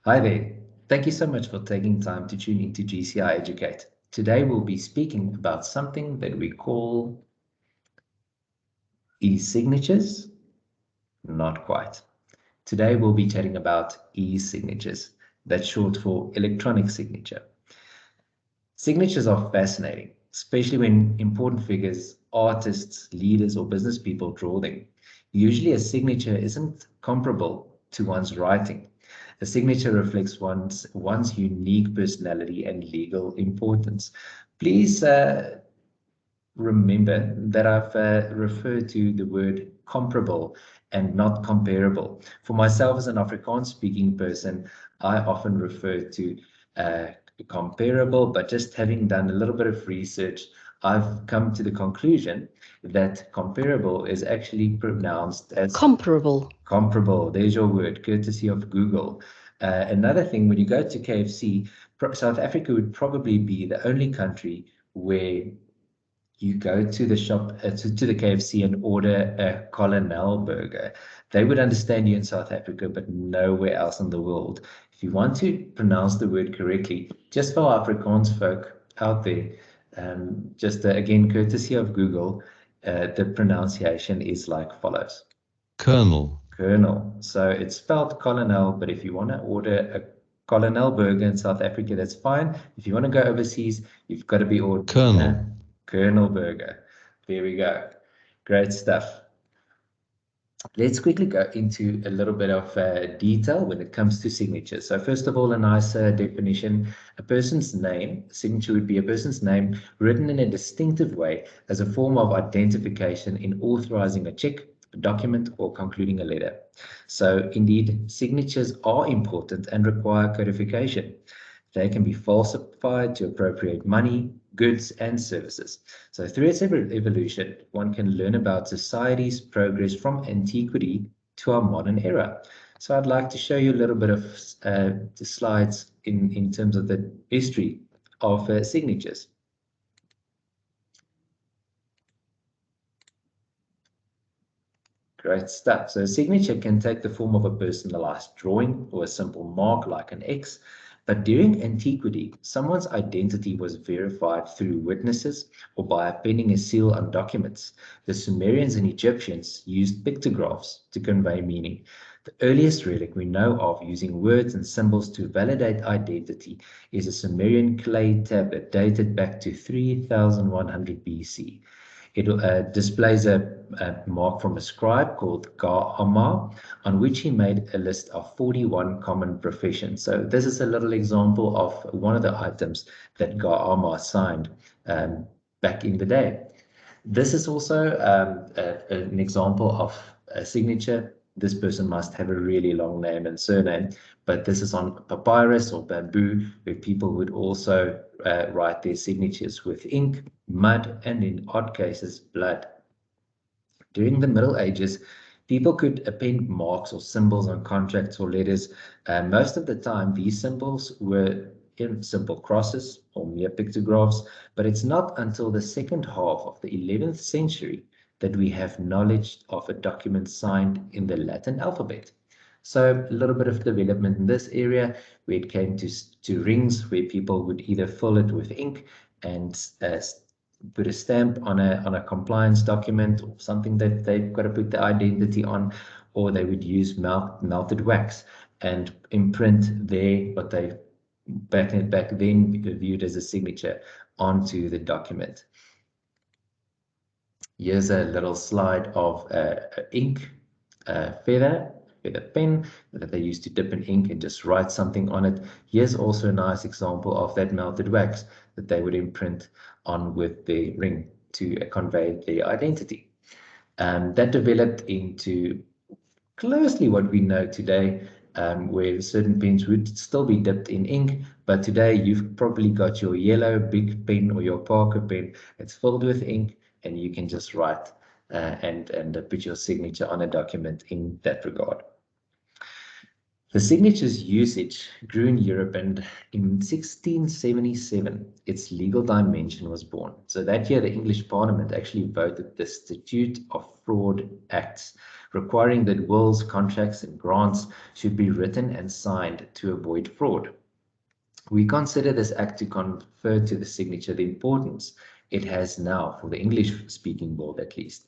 Hi there. Thank you so much for taking time to tune into GCI Educate. Today we'll be speaking about something that we call e-signatures. Not quite. Today we'll be chatting about e-signatures. That's short for electronic signature. Signatures are fascinating, especially when important figures, artists, leaders, or business people draw them. Usually a signature isn't comparable to one's writing. A signature reflects one's unique personality and legal importance. Please remember that I've referred to the word comparable and not comparable. For myself as an Afrikaans speaking person, I often refer to comparable, but just having done a little bit of research, I've come to the conclusion that comparable is actually pronounced as Comparable. comparable. There's your word, courtesy of Google. Another thing, when you go to KFC, South Africa would probably be the only country where you go to the shop, to the KFC and order a Colonel burger. They would understand you in South Africa, but nowhere else in the world. If you want to pronounce the word correctly, just for Afrikaans folk out there, just again, courtesy of Google, the pronunciation is like follows. Colonel. Colonel. So it's spelled Colonel, but if you want to order a Colonel burger in South Africa, that's fine. If you want to go overseas, you've got to be ordering Colonel. Colonel burger. There we go. Great stuff. Let's quickly go into a little bit of detail when it comes to signatures. So first of all, a nice definition. A person's name, signature would be a person's name written in a distinctive way as a form of identification in authorizing a check, a document, or concluding a letter. So indeed, signatures are important and require codification. They can be falsified to appropriate money, goods, and services. So through its evolution, one can learn about society's progress from antiquity to our modern era. So I'd like to show you a little bit of the slides in terms of the history of signatures. Great stuff. So a signature can take the form of a personalized drawing or a simple mark like an X. But during antiquity, someone's identity was verified through witnesses or by penning a seal on documents. The Sumerians and Egyptians used pictographs to convey meaning. The earliest relic we know of using words and symbols to validate identity is a Sumerian clay tablet dated back to 3100 BC. It displays a mark from a scribe called Ga-Amar, on which he made a list of 41 common professions. So this is a little example of one of the items that Ga-Amar signed back in the day. This is also an example of a signature. This person must have a really long name and surname, but this is on papyrus or bamboo, where people would also write their signatures with ink, mud, and in odd cases, blood. During the Middle Ages, people could append marks or symbols on contracts or letters. Most of the time, these symbols were in simple crosses or mere pictographs, but it's not until the second half of the 11th century that we have knowledge of a document signed in the Latin alphabet. So a little bit of development in this area where it came to rings where people would either fill it with ink and put a stamp on a compliance document or something that they've got to put the identity on, or they would use melted wax and imprint what they back then viewed as a signature onto the document. Here's a little slide of ink feather pen that they used to dip in ink and just write something on it. Here's also a nice example of that melted wax that they would imprint on with the ring to convey their identity. That developed into closely what we know today, where certain pens would still be dipped in ink, but today you've probably got your yellow big pen or your Parker pen. It's filled with ink, and you can just write and put your signature on a document in that regard. The signature's usage grew in Europe, and in 1677, its legal dimension was born. So that year, the English Parliament actually voted the Statute of Fraud Acts, requiring that wills, contracts, and grants should be written and signed to avoid fraud. We consider this act to confer to the signature the importance it has now for the English-speaking world, at least.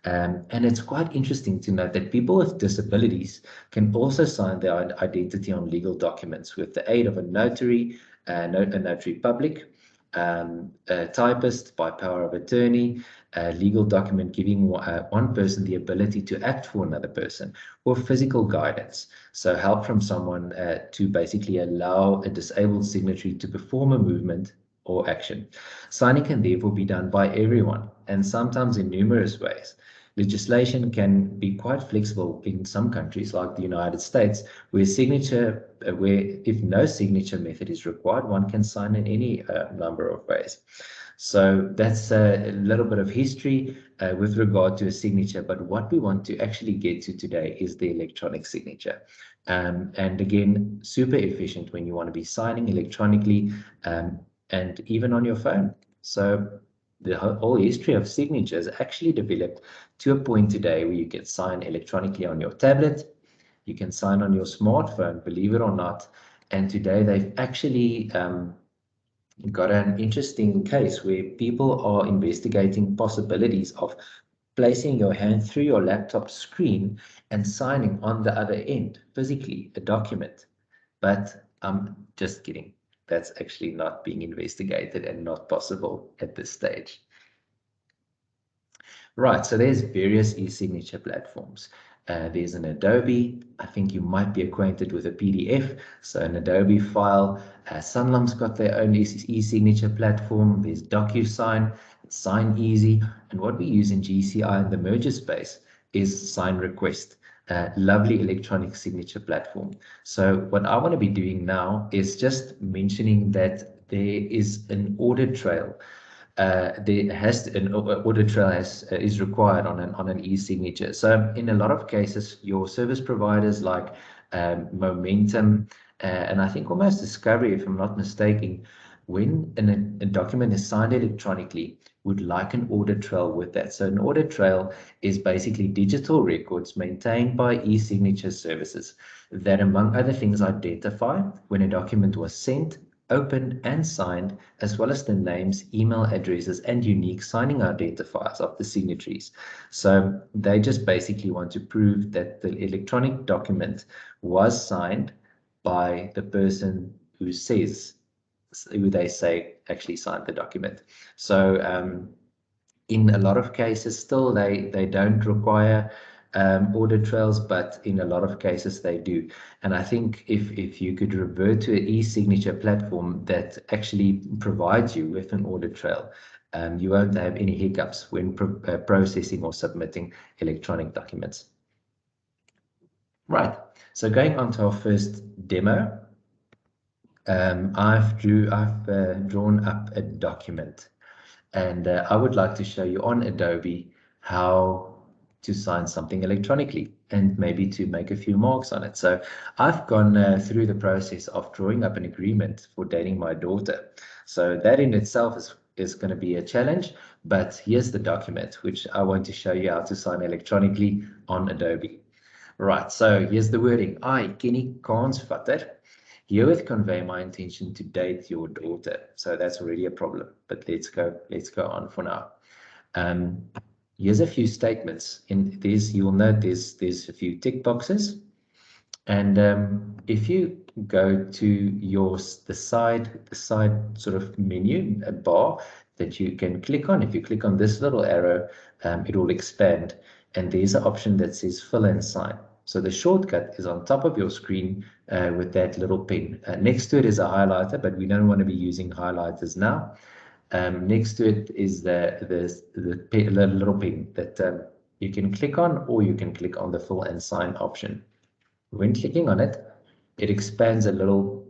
And it's quite interesting to note that people with disabilities can also sign their identity on legal documents with the aid of a notary, a notary public, a typist by power of attorney, a legal document giving one person the ability to act for another person, or physical guidance. So help from someone to basically allow a disabled signatory to perform a movement or action. Signing can therefore be done by everyone, and sometimes in numerous ways. Legislation can be quite flexible in some countries like the United States, where if no signature method is required, one can sign in any number of ways. So that's a little bit of history with regard to a signature, but what we want to actually get to today is the electronic signature. And again, super efficient when you want to be signing electronically and even on your phone. So the whole history of signatures actually developed to a point today where you can sign electronically on your tablet, you can sign on your smartphone, believe it or not. And today they've actually got an interesting case where people are investigating possibilities of placing your hand through your laptop screen and signing on the other end, physically, a document. But I'm just kidding. That's actually not being investigated and not possible at this stage. Right, so there's various e-signature platforms. There's an Adobe. I think you might be acquainted with a PDF. So an Adobe file. Sanlam's got their own e-signature platform. There's DocuSign, Sign Easy. And what we use in GCI in the merger space is Sign Request. Lovely electronic signature platform. So what I want to be doing now is just mentioning that there is an audit trail. An audit trail is required on an e-signature. So in a lot of cases, your service providers like Momentum and I think almost Discovery, if I'm not mistaken, when a document is signed electronically, would like an audit trail with that. So an audit trail is basically digital records maintained by e-signature services that, among other things, identify when a document was sent, opened, and signed, as well as the names, email addresses, and unique signing identifiers of the signatories. So they just basically want to prove that the electronic document was signed by the person who they say actually signed the document. So in a lot of cases, still they don't require audit trails, but in a lot of cases they do. And I think if you could revert to an e-signature platform that actually provides you with an audit trail, you won't have any hiccups when processing or submitting electronic documents. Right, so going on to our first demo. I've drawn up a document, and I would like to show you on Adobe how to sign something electronically and maybe to make a few marks on it. So I've gone through the process of drawing up an agreement for dating my daughter. So that in itself is going to be a challenge, but here's the document which I want to show you how to sign electronically on Adobe. Right, so here's the wording. I, Kenny Kansvatter, herewith convey my intention to date your daughter. So that's already a problem, but let's go on for now. Here's a few statements. In this, you will note there's a few tick boxes. And if you go to the side sort of menu, a bar that you can click on. If you click on this little arrow, it will expand. And there's an option that says fill and sign. So the shortcut is on top of your screen with that little pen. Next to it is a highlighter, but we don't want to be using highlighters now. Next to it is the little pen that you can click on, or you can click on the fill and sign option. When clicking on it, it expands a little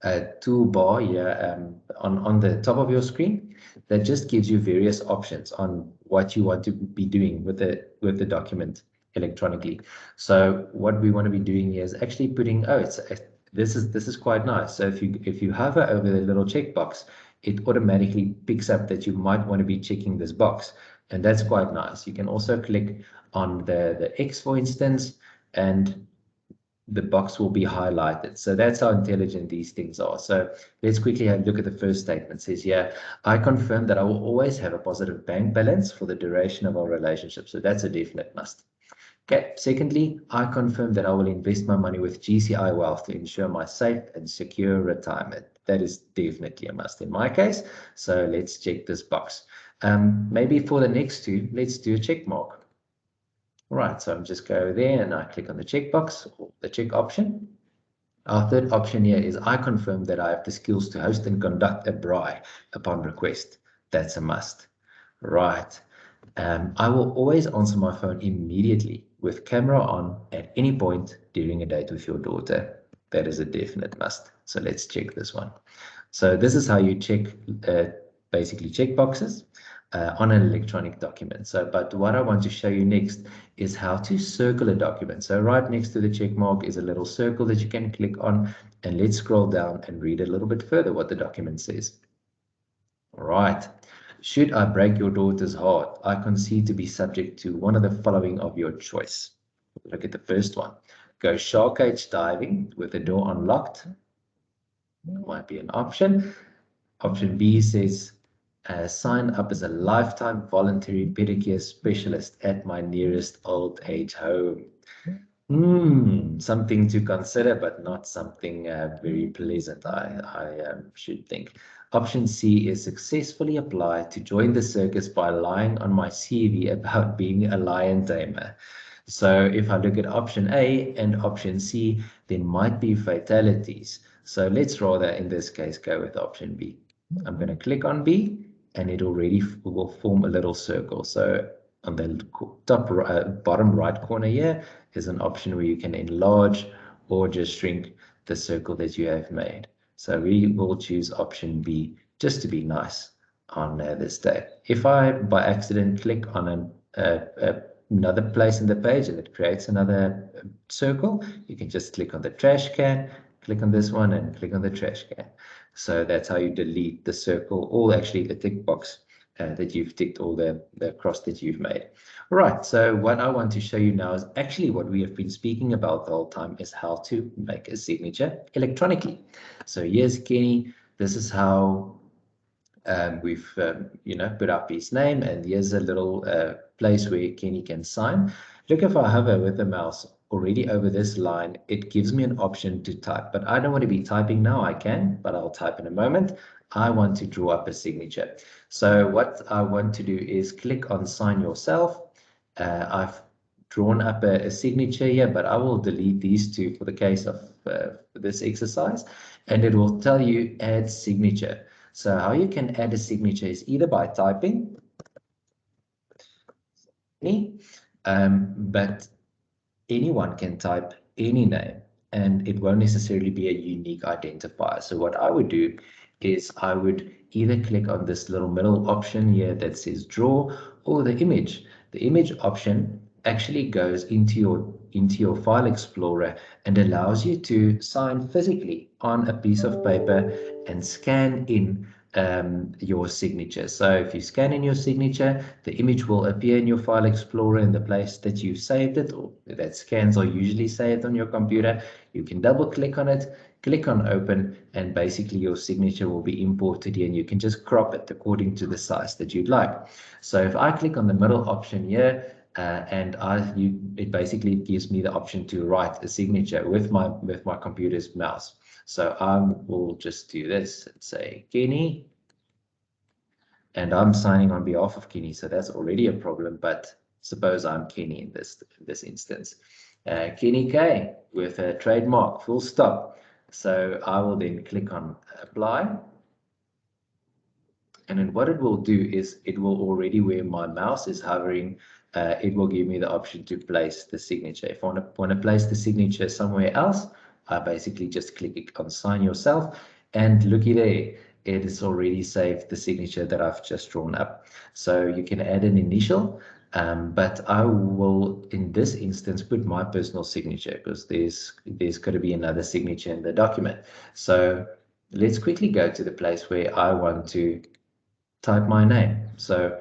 toolbar here on the top of your screen that just gives you various options on what you want to be doing with the document electronically. So what we want to be doing here is actually putting, this is quite nice. So if you hover over the little checkbox, it automatically picks up that you might want to be checking this box. And that's quite nice. You can also click on the X, for instance, and the box will be highlighted. So that's how intelligent these things are. So let's quickly have a look at the first statement. It says here, I confirm that I will always have a positive bank balance for the duration of our relationship. So that's a definite must. Okay. Secondly, I confirm that I will invest my money with GCI Wealth to ensure my safe and secure retirement. That is definitely a must in my case. So let's check this box. Maybe for the next two, let's do a check mark. All right, so I'm just go there and I click on the checkbox or the check option. Our third option here is I confirm that I have the skills to host and conduct a braai upon request. That's a must. Right. I will always answer my phone immediately with camera on at any point during a date with your daughter. That is a definite must. So let's check this one. So this is how you check basically check boxes on an electronic document. So, but what I want to show you next is how to circle a document. So right next to the check mark is a little circle that you can click on, and let's scroll down and read a little bit further what the document says. All right. Should I break your daughter's heart, I concede to be subject to one of the following of your choice. Look at the first one. Go shark cage diving with the door unlocked. Might be an option. Option B says, sign up as a lifetime voluntary pedicure specialist at my nearest old age home. Something to consider, but not something very pleasant, I should think. Option C is successfully apply to join the circus by lying on my CV about being a lion tamer. So if I look at option A and option C, there might be fatalities. So let's rather, in this case, go with option B. I'm going to click on B, and it already will form a little circle. So on the top bottom right corner here is an option where you can enlarge or just shrink the circle that you have made. So we will choose option B just to be nice on this day. If I by accident click on another place in the page and it creates another circle, you can just click on the trash can, click on this one, and click on the trash can. So that's how you delete the circle, or actually the tick box that you've ticked, all the cross that you've made. Right, so what I want to show you now is actually what we have been speaking about the whole time, is how to make a signature electronically. So here's Kenny. This is how we've put up his name, and here's a little place where Kenny can sign. Look, if I hover with the mouse already over this line, it gives me an option to type, but I don't want to be typing now. I can, but I'll type in a moment. I want to draw up a signature. So what I want to do is click on sign yourself. I've drawn up a signature here, but I will delete these two for the case of this exercise, and it will tell you add signature. So how you can add a signature is either by typing, but anyone can type any name, and it won't necessarily be a unique identifier. So what I would do is I would either click on this little middle option here that says draw, or the image. The image option actually goes into your file explorer and allows you to sign physically on a piece of paper and scan in your signature. So if you scan in your signature, the image will appear in your file explorer in the place that you saved it, or that scans are usually saved on your computer. You can double click on it, click on open, and basically your signature will be imported here, and you can just crop it according to the size that you'd like. So if I click on the middle option here, it basically gives me the option to write a signature with my computer's mouse. So I will just do this and say Kenny, and I'm signing on behalf of Kenny, so that's already a problem. But suppose I'm Kenny in this instance, Kenny K with a trademark, full stop. So I will then click on apply. And then what it will do is it will already, where my mouse is hovering, it will give me the option to place the signature. If I want to place the signature somewhere else, I basically just click on sign yourself, and looky there, it has already saved the signature that I've just drawn up. So you can add an initial, but I will, in this instance, put my personal signature, because there's got to be another signature in the document. So let's quickly go to the place where I want to type my name. So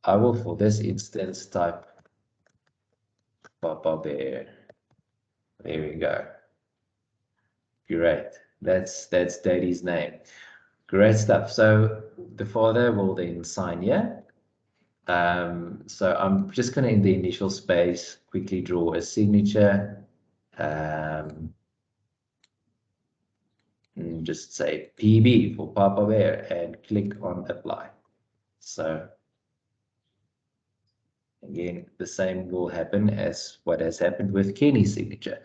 I will, for this instance, type Papa Bear. There we go. Great. That's Daddy's name. Great stuff. So the father will then sign here. So I'm just going to, in the initial space, quickly draw a signature. And just say PB for Papa Bear and click on apply. So again, the same will happen as what has happened with Kenny's signature.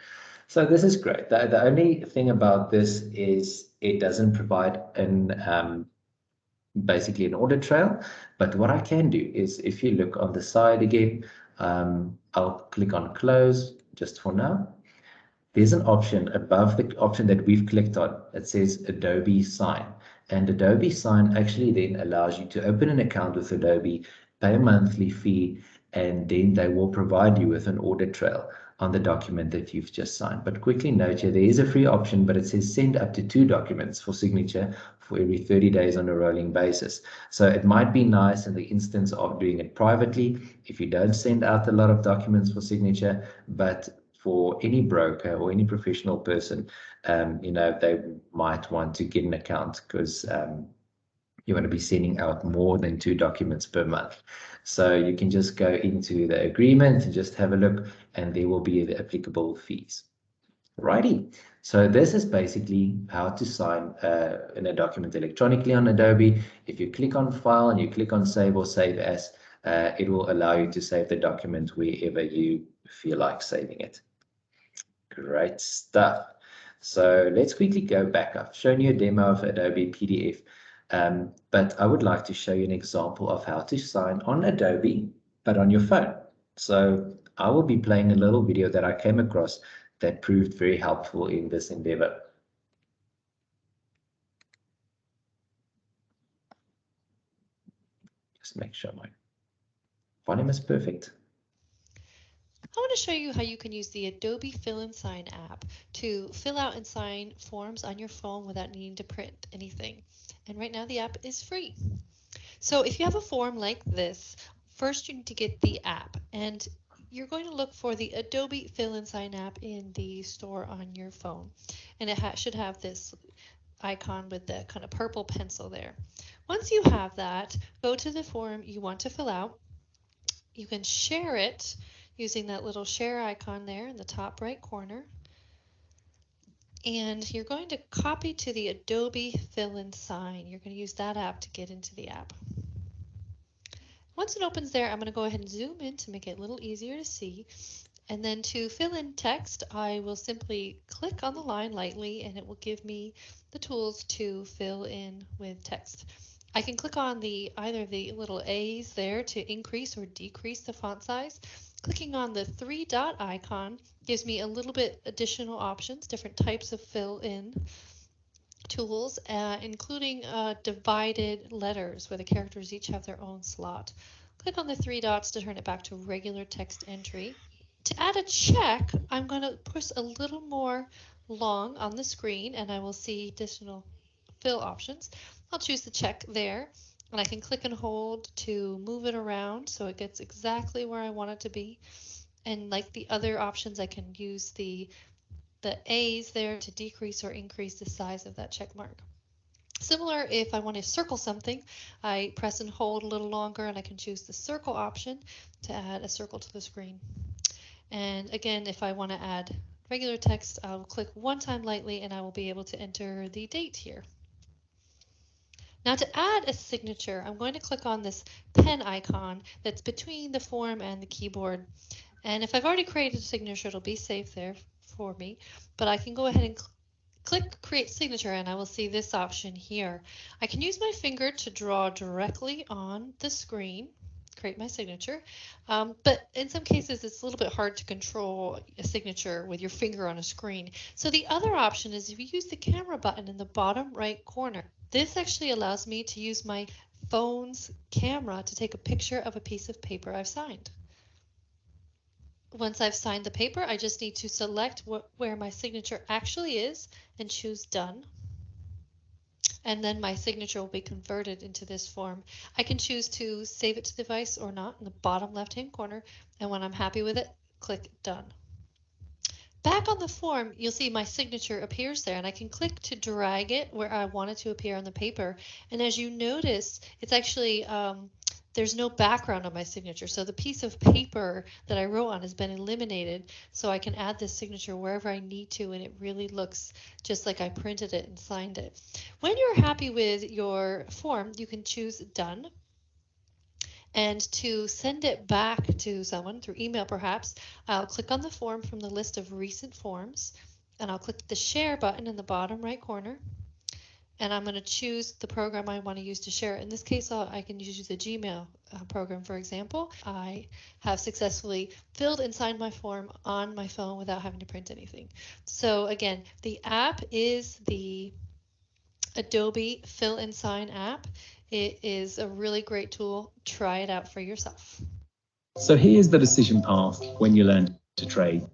So this is great. The only thing about this is it doesn't provide basically an audit trail. But what I can do is, if you look on the side again, I'll click on close just for now. There's an option above the option that we've clicked on. It says Adobe Sign. And Adobe Sign actually then allows you to open an account with Adobe, pay a monthly fee, and then they will provide you with an audit trail on the document that you've just signed. But quickly note here, there is a free option, but it says send up to 2 documents for signature for every 30 days on a rolling basis. So it might be nice in the instance of doing it privately if you don't send out a lot of documents for signature, but for any broker or any professional person, they might want to get an account because you want to be sending out more than 2 documents per month. So you can just go into the agreement and just have a look, and there will be the applicable fees. Righty. So this is basically how to sign in a document electronically on Adobe. If you click on File and you click on Save or Save As, it will allow you to save the document wherever you feel like saving it. Great stuff. So let's quickly go back. I've shown you a demo of Adobe PDF, but I would like to show you an example of how to sign on Adobe, but on your phone. So I will be playing a little video that I came across that proved very helpful in this endeavor. Just make sure my volume is perfect. I want to show you how you can use the Adobe Fill and Sign app to fill out and sign forms on your phone without needing to print anything. And right now the app is free. So if you have a form like this, first you need to get the app, and you're going to look for the Adobe Fill and Sign app in the store on your phone. And it should have this icon with the kind of purple pencil there. Once you have that, go to the form you want to fill out. You can share it using that little share icon there in the top right corner. And you're going to copy to the Adobe Fill and Sign. You're going to use that app to get into the app. Once it opens there, I'm going to go ahead and zoom in to make it a little easier to see. And then to fill in text, I will simply click on the line lightly and it will give me the tools to fill in with text. I can click on either the little A's there to increase or decrease the font size. Clicking on the 3-dot icon gives me a little bit additional options, different types of fill in tools, including divided letters where the characters each have their own slot. Click on the 3 dots to turn it back to regular text entry. To add a check, I'm going to push a little more long on the screen and I will see additional fill options. I'll choose the check there, and I can click and hold to move it around so it gets exactly where I want it to be. And like the other options, I can use the A's there to decrease or increase the size of that check mark. Similar, if I want to circle something, I press and hold a little longer and I can choose the circle option to add a circle to the screen. And again, if I want to add regular text, I'll click one time lightly and I will be able to enter the date here. Now to add a signature, I'm going to click on this pen icon that's between the form and the keyboard. And if I've already created a signature, it'll be safe there for me. But I can go ahead and click Create Signature and I will see this option here. I can use my finger to draw directly on the screen, create my signature, but in some cases it's a little bit hard to control a signature with your finger on a screen. So the other option is if you use the camera button in the bottom right corner. This actually allows me to use my phone's camera to take a picture of a piece of paper I've signed. Once I've signed the paper, I just need to select where my signature actually is and choose Done. and then my signature will be converted into this form. I can choose to save it to the device or not in the bottom left-hand corner, and when I'm happy with it, click Done. Back on the form, you'll see my signature appears there, and I can click to drag it where I want it to appear on the paper. And as you notice, it's actually there's no background on my signature, so the piece of paper that I wrote on has been eliminated, so I can add this signature wherever I need to, and it really looks just like I printed it and signed it. When you're happy with your form, you can choose Done. And to send it back to someone through email perhaps, I'll click on the form from the list of recent forms, and I'll click the share button in the bottom right corner, and I'm going to choose the program I want to use to share. In this case, I can use the Gmail program, for example. I have successfully filled and signed my form on my phone without having to print anything. So again, the app is the Adobe Fill and Sign app. It is a really great tool. Try it out for yourself. So here's the decision path when you learn to trade.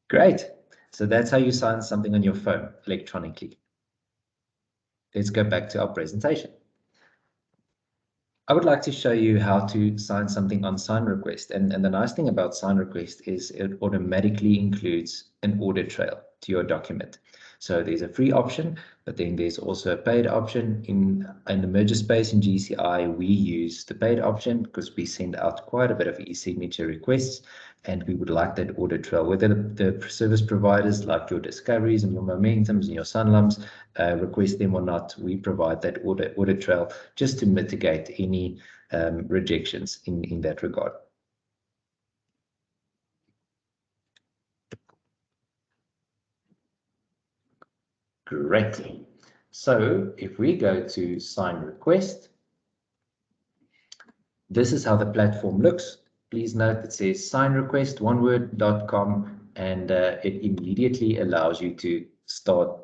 Great. So that's how you sign something on your phone electronically. Let's go back to our presentation. I would like to show you how to sign something on sign request. And the nice thing about sign request is it automatically includes an audit trail to your document. So there's a free option, but then there's also a paid option. In the merger space in GCI, we use the paid option because we send out quite a bit of e-signature requests, and we would like that audit trail. Whether the service providers like your Discoveries and your Momentums and your Sanlams request them or not, we provide that audit trail just to mitigate any rejections in that regard. Great. So if we go to sign request, this is how the platform looks. Please note it says sign request, oneword.com, and it immediately allows you to start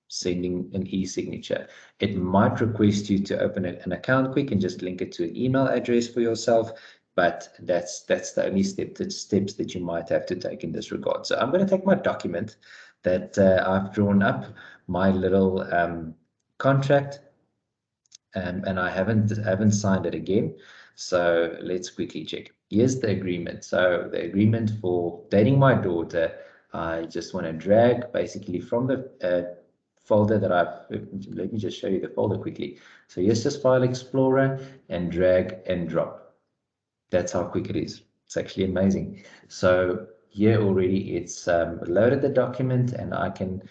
sending an e-signature. It might request you to open an account quick and just link it to an email address for yourself, but that's the only steps that you might have to take in this regard. So I'm going to take my document that I've drawn up, my little contract, and I haven't signed it again. So let's quickly check. Here's the agreement. So the agreement for dating my daughter, I just want to drag basically from the folder that let me just show you the folder quickly. So here's this File Explorer and drag and drop. That's how quick it is. It's actually amazing. So here already it's loaded the document, and I can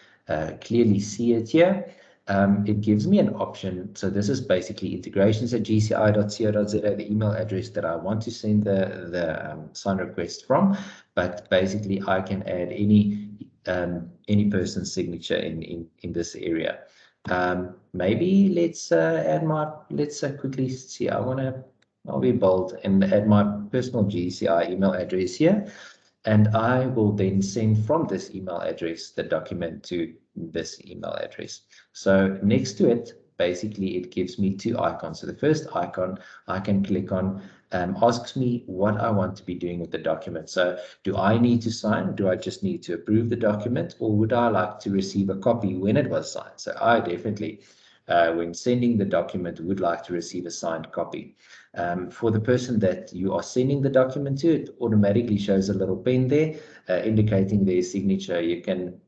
clearly see it here. It gives me an option. So this is basically integrations@gci.co.za, the email address that I want to send the sign request from. But basically, I can add any person's signature in this area. Maybe let's quickly see. I'll be bold and add my personal GCI email address here. And I will then send from this email address the document to this email address. So next to it, basically, it gives me two icons. So the first icon I can click on asks me what I want to be doing with the document. So do I need to sign? Do I just need to approve the document? Or would I like to receive a copy when it was signed? So I definitely, when sending the document, would like to receive a signed copy. For the person that you are sending the document to, it automatically shows a little pen there indicating their signature. You can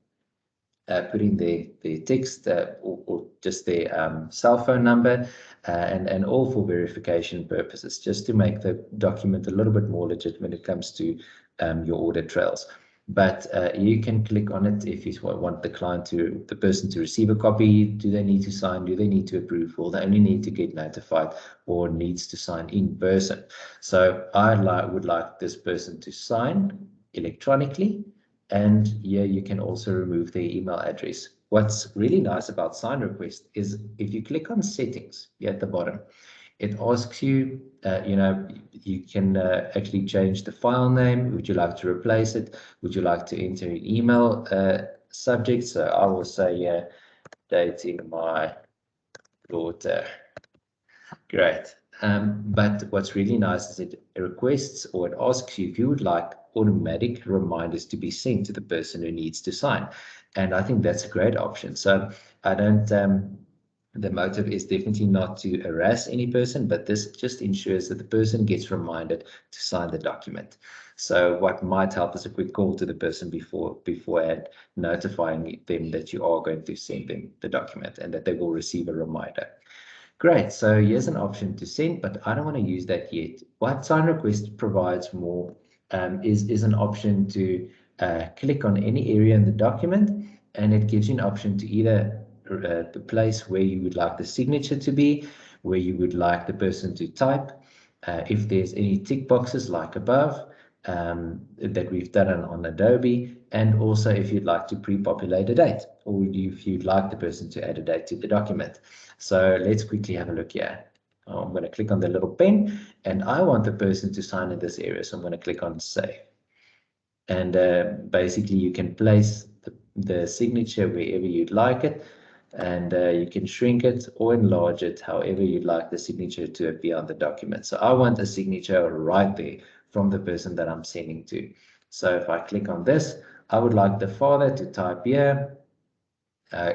put in their text or just their cell phone number, and all for verification purposes, just to make the document a little bit more legit when it comes to your audit trails. But you can click on it if you want the person to receive a copy. Do they need to sign? Do they need to approve? Or they only need to get notified, or needs to sign in person? So I would like this person to sign electronically. And here you can also remove their email address. What's really nice about sign request is if you click on settings here at the bottom, it asks you, you can actually change the file name. Would you like to replace it? Would you like to enter an email subject? So I will say dating my daughter. Great. But what's really nice is it requests, or it asks you if you would like automatic reminders to be sent to the person who needs to sign. And I think that's a great option. So I don't, the motive is definitely not to harass any person, but this just ensures that the person gets reminded to sign the document. So what might help is a quick call to the person beforehand, notifying them that you are going to send them the document and that they will receive a reminder. Great, so here's an option to send, but I don't want to use that yet. What sign request provides more is an option to click on any area in the document, and it gives you an option to either the place where you would like the signature to be, where you would like the person to type, if there's any tick boxes like above that we've done on Adobe, and also if you'd like to pre-populate a date, or if you'd like the person to add a date to the document. So let's quickly have a look here. I'm going to click on the little pen, and I want the person to sign in this area, so I'm going to click on Save. And basically you can place the signature wherever you'd like it, and you can shrink it or enlarge it however you'd like the signature to appear on the document. So I want a signature right there from the person that I'm sending to. So if I click on this, I would like the father to type here.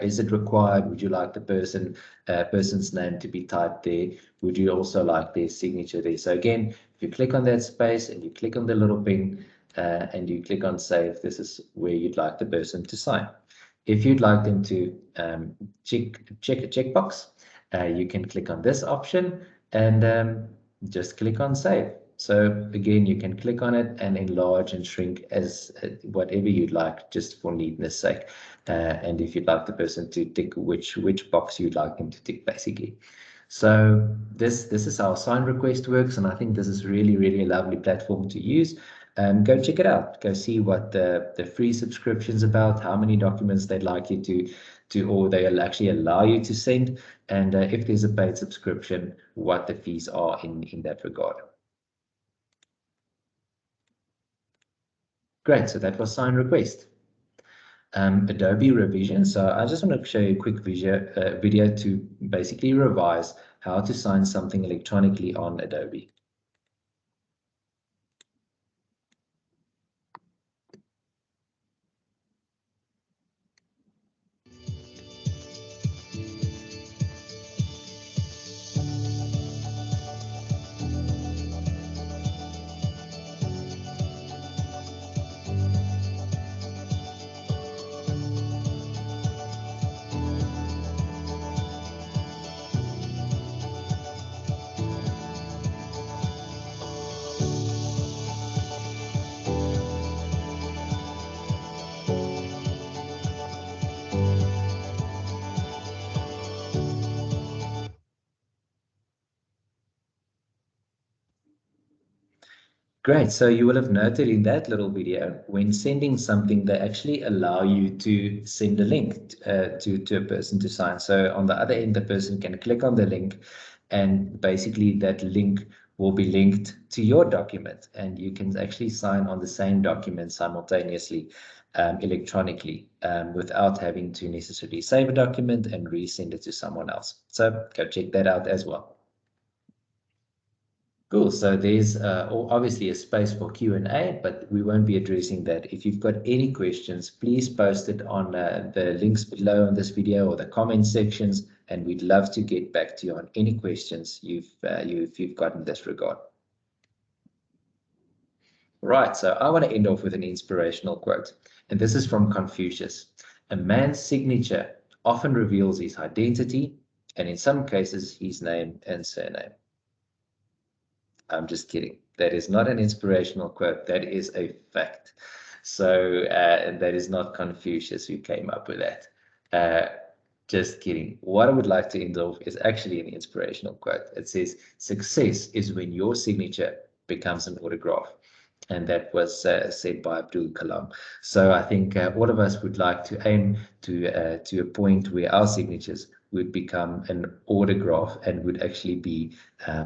Is it required? Would you like the person's name to be typed there? Would you also like their signature there? So again, if you click on that space and you click on the little pin and you click on Save, this is where you'd like the person to sign. If you'd like them to check a checkbox, you can click on this option and just click on Save. So again, you can click on it and enlarge and shrink as whatever you'd like, just for neatness sake. And if you'd like the person to tick which box you'd like them to tick, basically. So this is how sign request works, and I think this is really a lovely platform to use. Go check it out. Go see what the free subscription's about, how many documents they'd like you to or they'll actually allow you to send, and if there's a paid subscription, what the fees are in that regard. Great, so that was sign request. Adobe revision. So I just want to show you a quick video to basically revise how to sign something electronically on Adobe. Great. So you will have noted in that little video, when sending something, they actually allow you to send a link to a person to sign. So on the other end, the person can click on the link, and basically that link will be linked to your document, and you can actually sign on the same document simultaneously, electronically, without having to necessarily save a document and resend it to someone else. So go check that out as well. Cool. So there's obviously a space for Q&A, but we won't be addressing that. If you've got any questions, please post it on the links below in this video or the comment sections, and we'd love to get back to you on any questions you've got in this regard. Right. So I want to end off with an inspirational quote, and this is from Confucius. A man's signature often reveals his identity, and in some cases, his name and surname. I'm just kidding. That is not an inspirational quote. That is a fact. So that is not Confucius who came up with that. Just kidding. What I would like to end off is actually an inspirational quote. It says, "Success is when your signature becomes an autograph." And that was said by Abdul Kalam. So I think all of us would like to aim to a point where our signatures would become an autograph and would actually be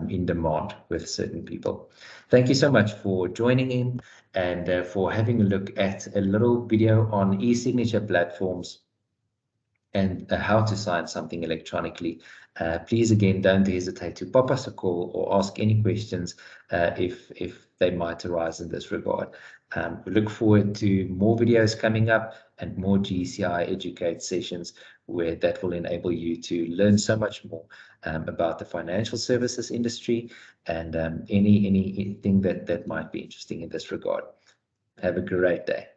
in demand with certain people. Thank you so much for joining in and for having a look at a little video on e-signature platforms and how to sign something electronically. Please, again, don't hesitate to pop us a call or ask any questions if they might arise in this regard. We look forward to more videos coming up and more GCI Educate sessions where that will enable you to learn so much more about the financial services industry and anything that might be interesting in this regard. Have a great day.